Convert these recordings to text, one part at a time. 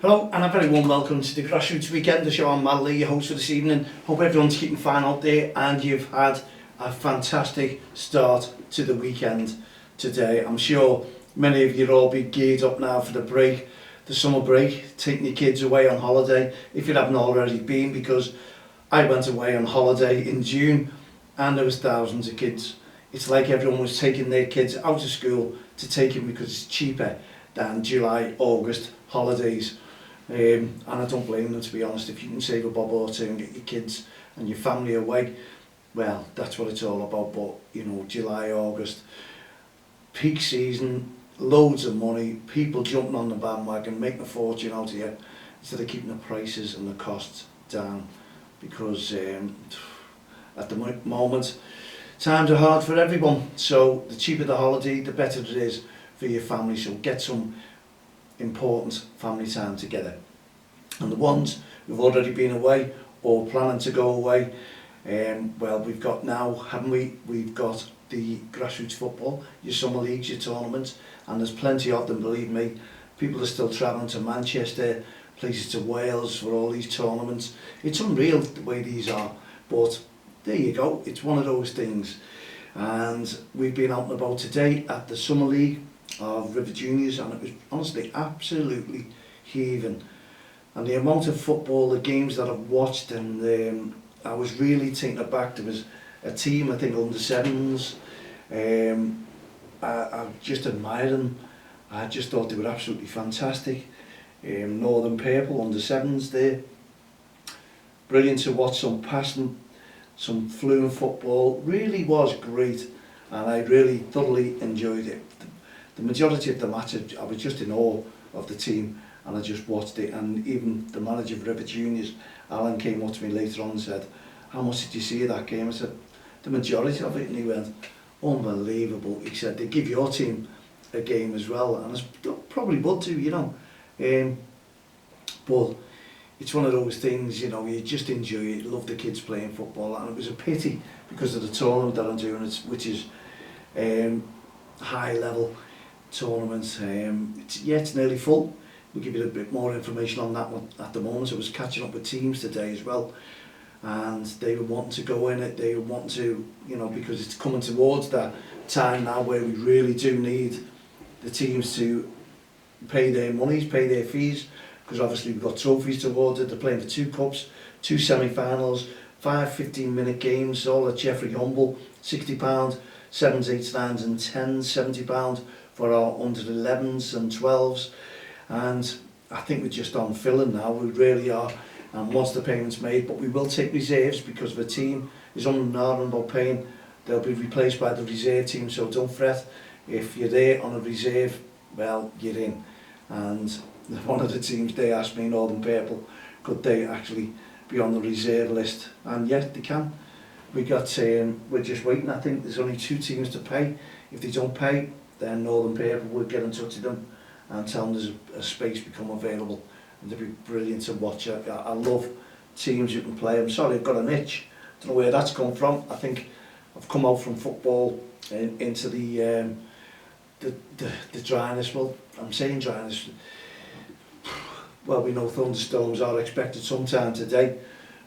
Hello and a very warm welcome to the Grassroots Weekend, the show. I'm Matt Lee, your host for this evening. Hope everyone's keeping fine out there and you've had a fantastic start to the weekend today. I'm sure many of you will all be geared up now for the break, the summer break, taking your kids away on holiday if you haven't already been, because I went away on holiday in June and there was thousands of kids. It's like everyone was taking their kids out of school to take them because it's cheaper than July, August holidays. And I don't blame them, to be honest. If you can save a bob or two and get your kids and your family away, well, that's what it's all about. But you know, July, August, peak season, loads of money, people jumping on the bandwagon, making a fortune out of you, instead of keeping the prices and the costs down. Because at the moment, times are hard for everyone. So the cheaper the holiday, the better it is for your family. So get some important family time together. And the ones who've already been away or planning to go away, well, we've got now, haven't we? We've got the grassroots football, your summer leagues, your tournaments, and there's plenty of them, believe me. People are still travelling to Manchester, places to Wales for all these tournaments. It's unreal the way these are, but there you go, it's one of those things. And we've been out and about today at the summer league of River Juniors, and it was honestly absolutely heaving. And the amount of football, the games that I've watched, and I was really taken aback. There was a team, I think under sevens, I just admired them. I just thought they were absolutely fantastic. Northern Purple under sevens there, brilliant to watch, some passing, some fluent football, really was great, and I really thoroughly enjoyed it. The majority of the match, I was just in awe of the team, and I just watched it. And even the manager of River Juniors, Alan, came up to me later on and said, "How much did you see of that game?" I said, "The majority of it." And he went, "Unbelievable." He said, "They give your team a game as well," and I probably would do, you know. But it's one of those things, you know, you just enjoy it, love the kids playing football. And it was a pity because of the tournament that I'm doing, which is high level tournament. It's nearly full. We'll give you a bit more information on that one at the moment. I was catching up with teams today as well, and they were wanting to go in it. They were wanting to, you know, because it's coming towards that time now where we really do need the teams to pay their monies, pay their fees, because obviously we've got trophies towards it. They're playing for 2 cups, 2 semi-finals, 5 15-minute games, all at Jeffrey Humble, £60, 7s, 8s, 9s and 10s, £70 for our under 11s and 12s. And I think we're just on filling now, we really are. And once the payment's made, but we will take reserves, because if a team is unarmed about paying, they'll be replaced by the reserve team. So don't fret, if you're there on a reserve, well, you're in. And one of the teams, they asked me, Northern Purple, could they actually be on the reserve list? And yes, they can. We're just waiting. I think there's only 2 teams to pay. If they don't pay, then Northern Purple will get in touch with them and tell them there's a space become available, and they'll be brilliant to watch. I love teams who can play. I'm sorry, I've got an itch. Don't know where that's come from. I think I've come out from football into the dryness. Well, I'm saying dryness. Well, we know thunderstorms are expected sometime today.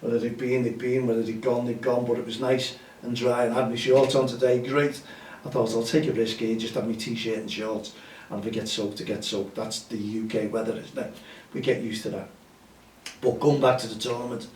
Whether they've been, whether they've gone, but it was nice and dry, and I had my shorts on today, great. I thought I'll take a risk here, just have my t-shirt and shorts, and if it gets soaked, it gets soaked. That's the UK weather, isn't it? We get used to that. But going back to the tournament,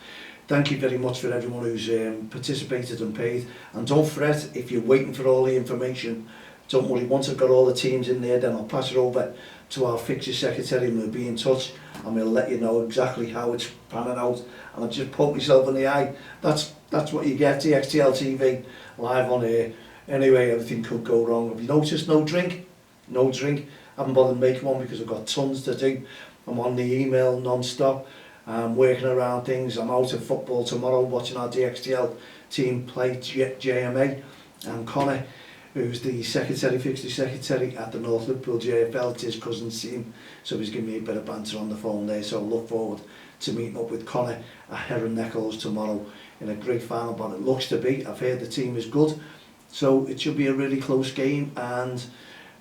thank you very much for everyone who's participated and paid. And don't fret if you're waiting for all the information. Don't worry, once I've got all the teams in there, then I'll pass it over to our fixture secretary, and we'll be in touch, and we'll let you know exactly how it's panning out. And I've just poked myself in the eye. That's what you get, DXTL TV, live on air. Anyway, everything could go wrong. Have you noticed no drink? No drink. I haven't bothered making one because I've got tons to do. I'm on the email non-stop. I'm working around things. I'm out of football tomorrow watching our DXTL team play JMA, and Connor, who's the fixture secretary at the North Liverpool JFL, it's his cousin's team, so he's giving me a bit of banter on the phone there. So I look forward to meeting up with Connor at Heron Eccles tomorrow in a great final, but it looks to be. I've heard the team is good, so it should be a really close game, and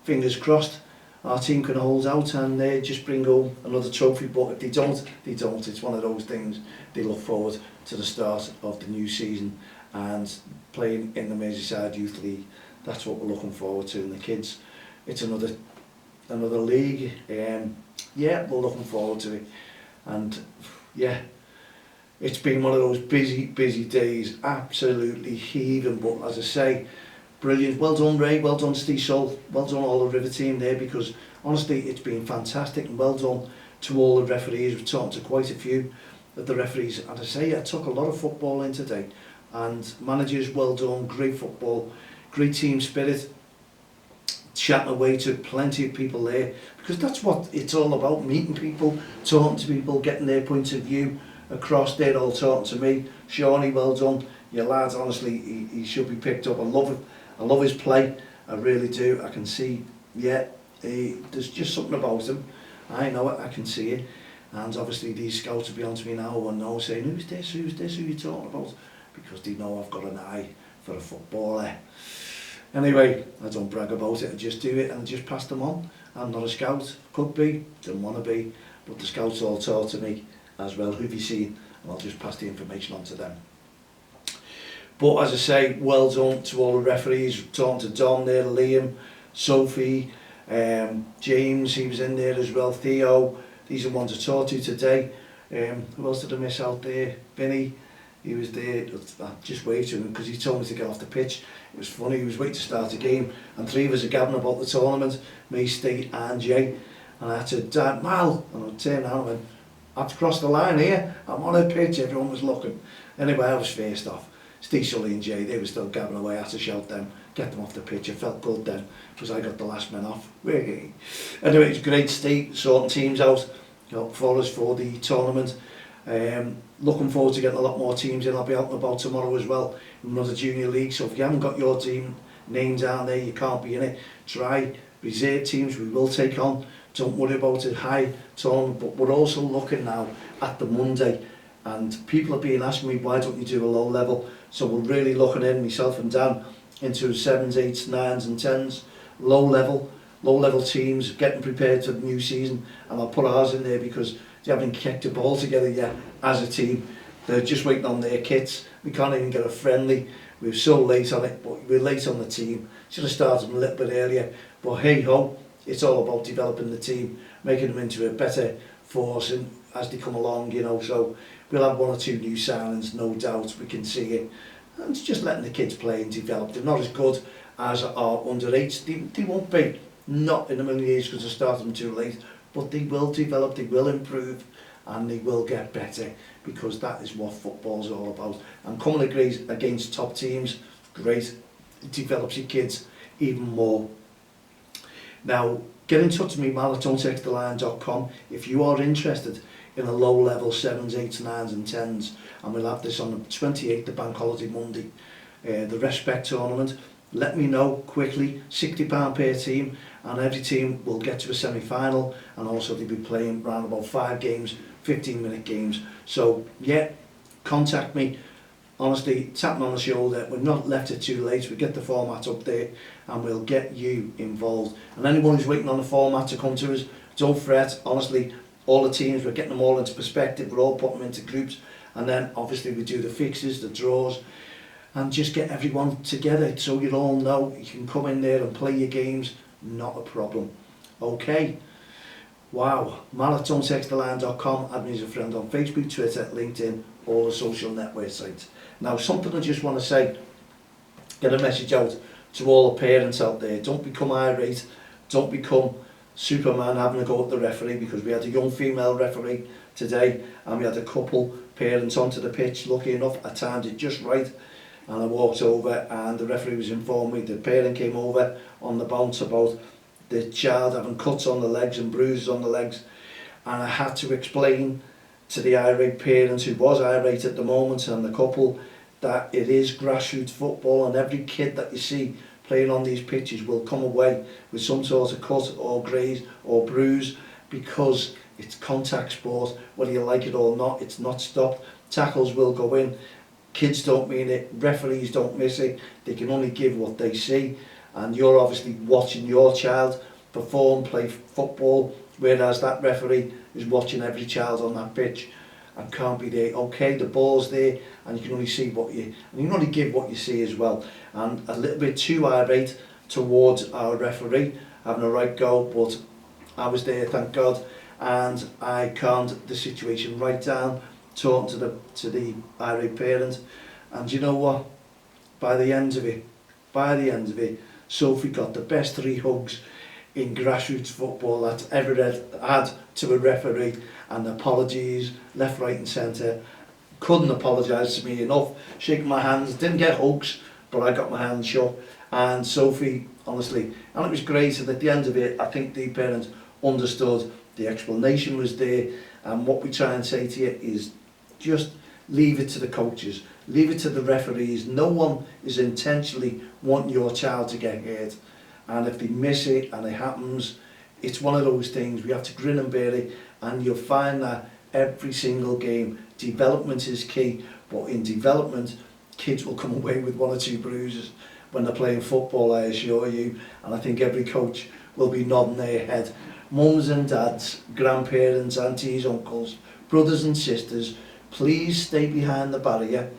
fingers crossed our team can hold out and just bring home another trophy. But if they don't, they don't. It's one of those things. They look forward to the start of the new season and playing in the Merseyside Youth League. That's what we're looking forward to. And the kids, it's another league. Yeah, we're looking forward to it. And yeah, it's been one of those busy days, absolutely heaving. But as I say, brilliant. Well done, Ray. Well done, Steve Sol. Well done, all the River team there, because honestly, it's been fantastic. And well done to all the referees. We've talked to quite a few of the referees. And I say, I took a lot of football in today. And managers, well done. Great football, great team spirit. Chatting away to plenty of people there, because that's what it's all about, meeting people, talking to people, getting their point of view across. They're all talking to me. Shawnee, well done. Your lad, honestly, he should be picked up. I love his play, I really do. I can see, yeah, there's just something about him. I know it, I can see it. And obviously these scouts will be on to me now and now saying, who are you talking about? Because they know I've got an eye for a footballer. Anyway, I don't brag about it, I just do it and I just pass them on. I'm not a scout, could be, didn't want to be, but the scouts all talk to me as well, who have you seen? And I'll just pass the information on to them. But as I say, well done to all the referees, talking to Don there, Liam, Sophie, James, he was in there as well, Theo, these are the ones I talked to today. Who else did I miss out there? Vinny, he was there. I just waited to him because he told me to get off the pitch. It was funny, he was waiting to start the game and three of us are gabbing about the tournament, me, Steve and Jay. And I said, Dad, Mal, and I turned around and went, I've crossed the line here, I'm on a pitch, everyone was looking. Anyway, I was faced off. Steve, Sully and Jay, they were still gabbing away. I had to shout them, get them off the pitch. I felt good then, because I got the last man off. Anyway, it's great to stay sorting teams out for us for the tournament. Looking forward to getting a lot more teams in. I'll be out and about tomorrow as well in another junior league. So if you haven't got your team name down there, you can't be in it. Try reserve teams, we will take on. Don't worry about it, high tournament. But we're also looking now at the Monday, and people are being asking me, why don't you do a low level? So we're really looking in, myself and Dan, into 7s, 8s, 9s and 10s, low level teams, getting prepared for the new season. And I'll put ours in there because they haven't kicked a ball together yet as a team. They're just waiting on their kits. We can't even get a friendly. We're so late on it, but we're late on the team. Should have started them a little bit earlier. But hey ho, it's all about developing the team, making them into a better force and as they come along, you know. So we'll have 1 or 2 new signings, no doubt, we can see it. And it's just letting the kids play and develop. They're not as good as our under-8s. They won't be, not in a million years because I started them too late, but they will develop, they will improve, and they will get better, because that is what football's all about. And coming against top teams, great, it develops your kids even more. Now, get in touch with me, mal@don'ttexttheline.com, if you are interested in a low level 7s, 8s, 9s and 10s, and we'll have this on the 28th, the bank holiday Monday, the REFspect tournament. Let me know quickly, £60 per team, and every team will get to a semi-final, and also they'll be playing around about 5 games, 15-minute games. So yeah, contact me, honestly, tap me on the shoulder. We've not left it too late. We get the format up there and we'll get you involved. And anyone who's waiting on the format to come to us, don't fret. Honestly, all the teams, we're getting them all into perspective, we're all putting them into groups, and then obviously we do the fixes, the draws, and just get everyone together so you all know you can come in there and play your games, not a problem. Okay. Wow. mal@don'ttexttheline.com, add me as a friend on Facebook, Twitter, LinkedIn, all the social network sites. Now, something I just want to say, get a message out to all the parents out there. Don't become irate, don't become Superman having a go at the referee, because we had a young female referee today and we had a couple parents onto the pitch. Lucky enough, I timed it just right, and I walked over and the referee was informed me. The parent came over on the bounce about the child having cuts on the legs and bruises on the legs, and I had to explain to the irate parents, who was irate at the moment, and the couple, that it is grassroots football, and every kid that you see playing on these pitches will come away with some sort of cut or graze or bruise, because it's contact sport. Whether you like it or not, it's not stopped. Tackles will go in, kids don't mean it, referees don't miss it, they can only give what they see. And you're obviously watching your child, perform, play football, whereas that referee is watching every child on that pitch and can't be there. Okay, the ball's there, and you can only see what you, and you can only give what you see as well. And a little bit too irate towards our referee, having a right go, but I was there, thank God, and I calmed the situation right down, talking to the irate parent, and you know what? By the end of it, Sophie got the best 3 hugs in grassroots football that's ever had to a referee, and apologies left, right and centre. Couldn't apologise to me enough. Shaking my hands, didn't get hugs, but I got my hands shook. And Sophie, honestly, and it was great. And at the end of it, I think the parents understood, the explanation was there, and what we try and say to you is just leave it to the coaches, leave it to the referees. No one is intentionally wanting your child to get hurt, and if they miss it and it happens, it's one of those things. We have to grin and bear it, and you'll find that every single game. Development is key, but in development, kids will come away with 1 or 2 bruises when they're playing football, I assure you, and I think every coach will be nodding their head. Mums and dads, grandparents, aunties, uncles, brothers and sisters, please stay behind the barrier.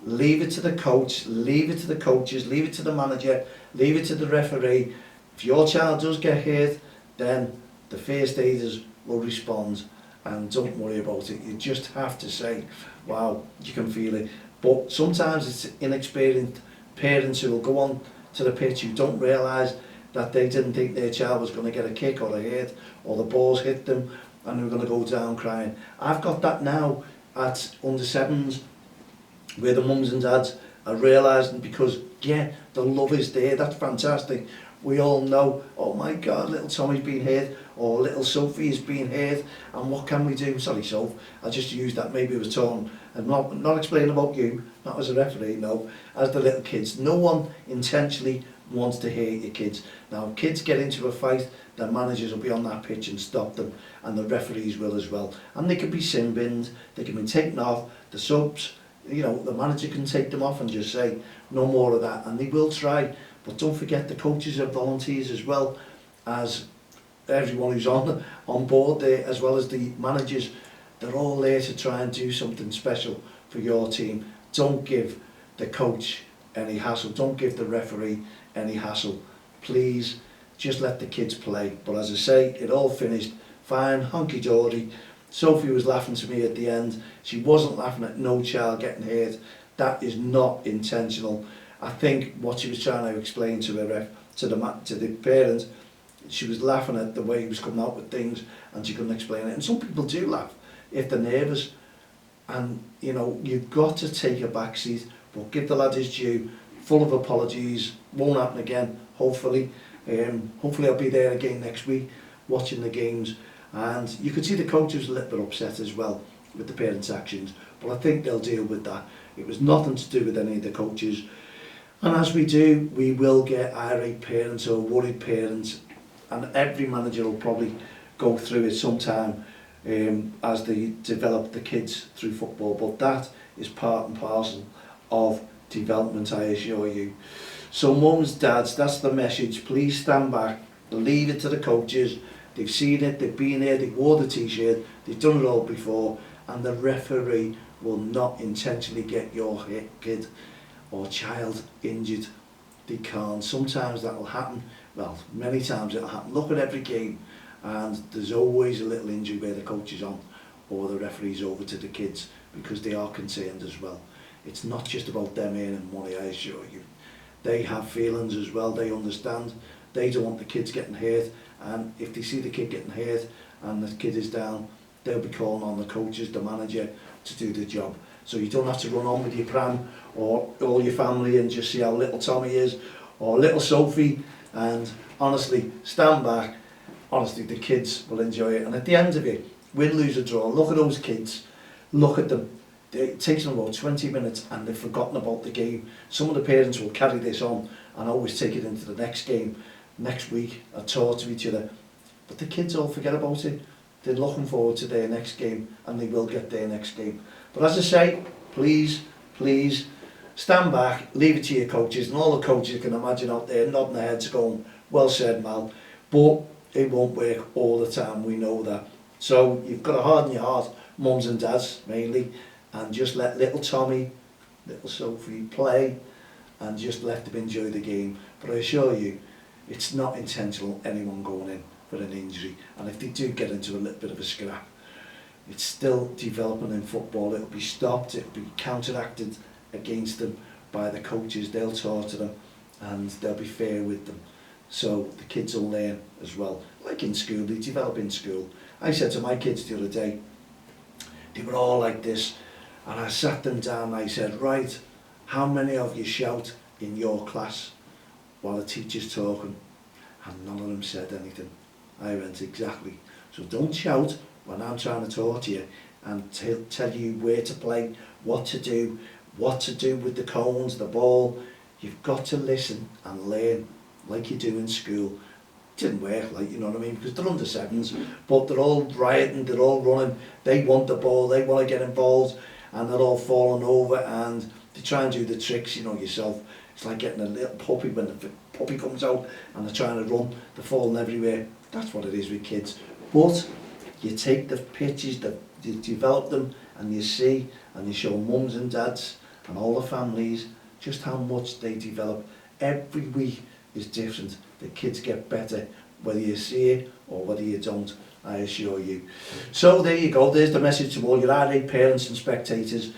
Leave it to the coach, leave it to the coaches, leave it to the manager, leave it to the referee. If your child does get hurt, then the first aiders will respond, and don't worry about it. You just have to say, wow, you can feel it. But sometimes it's inexperienced parents who will go on to the pitch who don't realise that they didn't think their child was going to get a kick or a hit, or the balls hit them and they were going to go down crying. I've got that now at under 7s, where the mums and dads are realising, because yeah, the love is there. That's fantastic. We all know, oh my God, little Tommy's been hurt, or little Sophie's been hurt, and what can we do? Sorry, Soph, I just used that, maybe it was torn. I'm not explaining about you, not as a referee, no, as the little kids. No one intentionally wants to hurt your kids. Now, if kids get into a fight, the managers will be on that pitch and stop them, and the referees will as well. And they can be sin binned, they can be taken off, the subs, you know, the manager can take them off and just say, no more of that, and they will try. But don't forget, the coaches are volunteers as well as everyone who's on board there, as well as the managers. They're all there to try and do something special for your team. Don't give the coach any hassle, don't give the referee any hassle. Please, just let the kids play. But as I say, it all finished fine, honky-dory. Sophie was laughing to me at the end. She wasn't laughing at no child getting hurt. That is not intentional. I think what she was trying to explain to the parent, she was laughing at the way he was coming out with things, and she couldn't explain it. And some people do laugh if they're nervous, and you know, you've got to take a back seat, but give the lad his due. Full of apologies, won't happen again, hopefully. Hopefully I'll be there again next week watching the games, and you could see the coach was a little bit upset as well with the parents' actions, but I think they'll deal with that. It was nothing to do with any of the coaches. And as we do, we will get irate parents or worried parents, and every manager will probably go through it sometime as they develop the kids through football. But that is part and parcel of development, I assure you. So mums, dads, that's the message. Please stand back, leave it to the coaches. They've seen it, they've been here, they wore the t-shirt, they've done it all before, and the referee will not intentionally get your kid or child injured. They can't. Sometimes that will happen. Well, many times it'll happen. Look at every game, and there's always a little injury where the coach is on or the referee's over to the kids, because they are concerned as well. It's not just about them earning money, I assure you. They have feelings as well. They understand. They don't want the kids getting hurt, and if they see the kid getting hurt and the kid is down, they'll be calling on the coaches, the manager, to do the job. So you don't have to run on with your pram or all your family and just see how little Tommy is or little Sophie. And honestly, stand back. Honestly, the kids will enjoy it. And at the end of it, win, lose or draw, look at those kids. Look at them. It takes them about 20 minutes and they've forgotten about the game. Some of the parents will carry this on and always take it into the next game, next week, and talk to each other. But the kids all forget about it. They're looking forward to their next game, and they will get their next game. But as I say, please, please, stand back, leave it to your coaches, and all the coaches can imagine out there nodding their heads going, well said, Mal. But it won't work all the time, we know that. So you've got to harden your heart, mums and dads mainly, and just let little Tommy, little Sophie play, and just let them enjoy the game. But I assure you, it's not intentional, anyone going in for an injury. And if they do get into a little bit of a scrap, it's still developing in football. It'll be stopped, it'll be counteracted against them by the coaches. They'll talk to them and they'll be fair with them. So the kids will learn as well. Like in school, they develop in school. I said to my kids the other day, they were all like this, and I sat them down and I said, right, how many of you shout in your class while the teacher's talking? And none of them said anything. I went, exactly. So don't shout when I'm trying to talk to you and tell you where to play, what to do with the cones, the ball. You've got to listen and learn like you do in school. Didn't work, like, you know what I mean, because they're under sevens, but they're all rioting, they're all running, they want the ball, they want to get involved, and they're all falling over, and they try and do the tricks, you know yourself. It's like getting a little puppy when the puppy comes out and they're trying to run, they're falling everywhere. That's what it is with kids. But you take the pitches, you develop them, and you see, and you show mums and dads and all the families just how much they develop. Every week is different. The kids get better, whether you see it or whether you don't, I assure you. So there you go, there's the message to all your RA parents and spectators.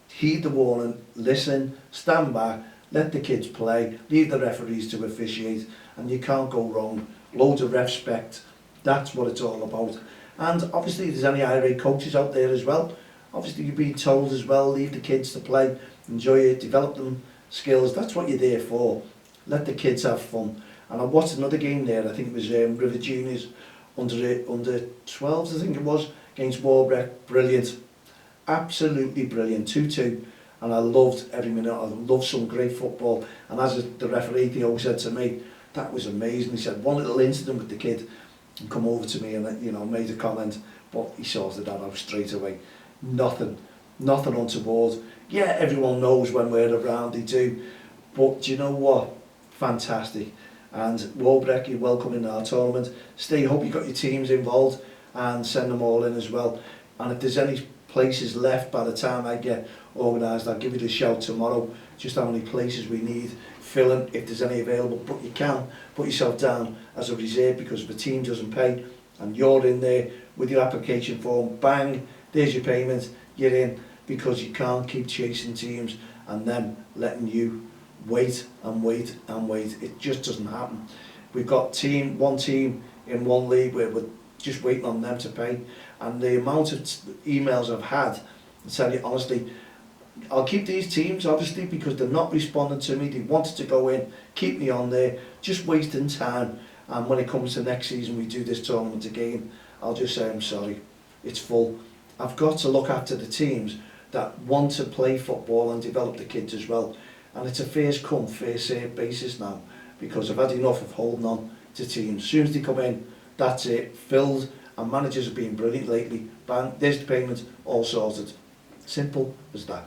Heed the warning, listen, stand back, let the kids play, leave the referees to officiate, and you can't go wrong. Loads of REFspect, that's what it's all about. And obviously if there's any IRA coaches out there as well, obviously you're being told as well, leave the kids to play, enjoy it, develop them skills, that's what you're there for. Let the kids have fun. And I watched another game there, I think it was River Juniors, under 12s I think it was, against Warbeck. Brilliant, absolutely brilliant, 2-2. And I loved every minute, I loved some great football. And as the referee Theo said to me, that was amazing. He said one little incident with the kid and come over to me and, you know, made a comment, but he sorted that out straight away. Nothing untoward. Yeah, everyone knows when we're around, they do. But do you know what? Fantastic. And Warbeck, you're welcome in our tournament. Stay, hope you got your teams involved and send them all in as well. And if there's any places left by the time I get organised, I'll give you a shout tomorrow, just how many places we need filling, if there's any available. But you can put yourself down as a reserve, because if the team doesn't pay and you're in there with your application form, bang, there's your payment, you're in, because you can't keep chasing teams and them letting you wait and wait and wait. It just doesn't happen. We've got one team in one league where we're just waiting on them to pay, and the amount of emails I've had, I tell you honestly, I'll keep these teams obviously because they're not responding to me. They wanted to go in, keep me on there, just wasting time. And when it comes to next season, we do this tournament again, I'll just say I'm sorry, it's full. I've got to look after the teams that want to play football and develop the kids as well. And it's a first come, first served basis now, because I've had enough of holding on to teams. As soon as they come in, that's it, filled, and managers have been brilliant lately. Bang, there's the payment, all sorted. Simple as that.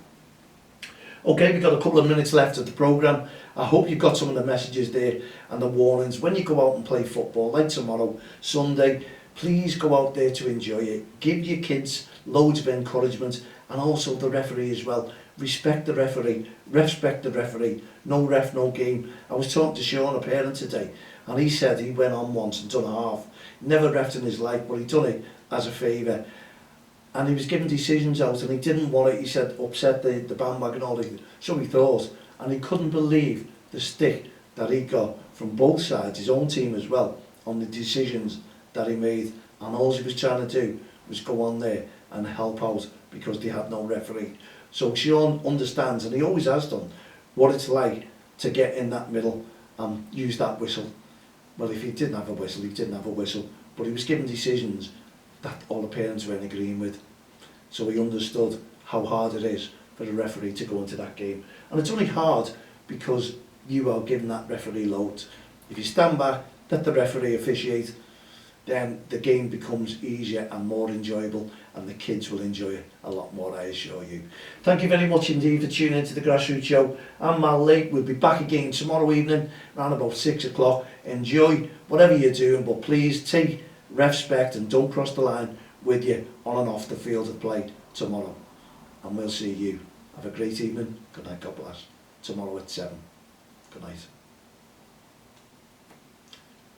Okay, we've got a couple of minutes left of the programme. I hope you've got some of the messages there and the warnings. When you go out and play football, like tomorrow, Sunday, please go out there to enjoy it. Give your kids loads of encouragement, and also the referee as well. Respect the referee, REFspect the referee, no ref, no game. I was talking to Sean, a parent today, and he said he went on once and done a half. Never refed in his life, but he done it as a favour. And he was giving decisions out and he didn't want it, he said, upset the bandwagon, all that. So he thought, and he couldn't believe the stick that he got from both sides, his own team as well, on the decisions that he made. And all he was trying to do was go on there and help out because they had no referee. So Sean understands, and he always has done, what it's like to get in that middle and use that whistle. Well, if he didn't have a whistle, he didn't have a whistle, but he was giving decisions that all the parents were in agreeing with. So he understood how hard it is for a referee to go into that game. And it's only hard because you are giving that referee loads. If you stand back, let the referee officiate, then the game becomes easier and more enjoyable, and the kids will enjoy it a lot more, I assure you. Thank you very much indeed for tuning into the Grassroots Show. I'm Mal Lee. We'll be back again tomorrow evening around about 6 o'clock. Enjoy whatever you're doing, but please take REFspect and don't cross the line with you on and off the field of play tomorrow. And we'll see you. Have a great evening. Good night. God bless. Tomorrow at 7. Good night.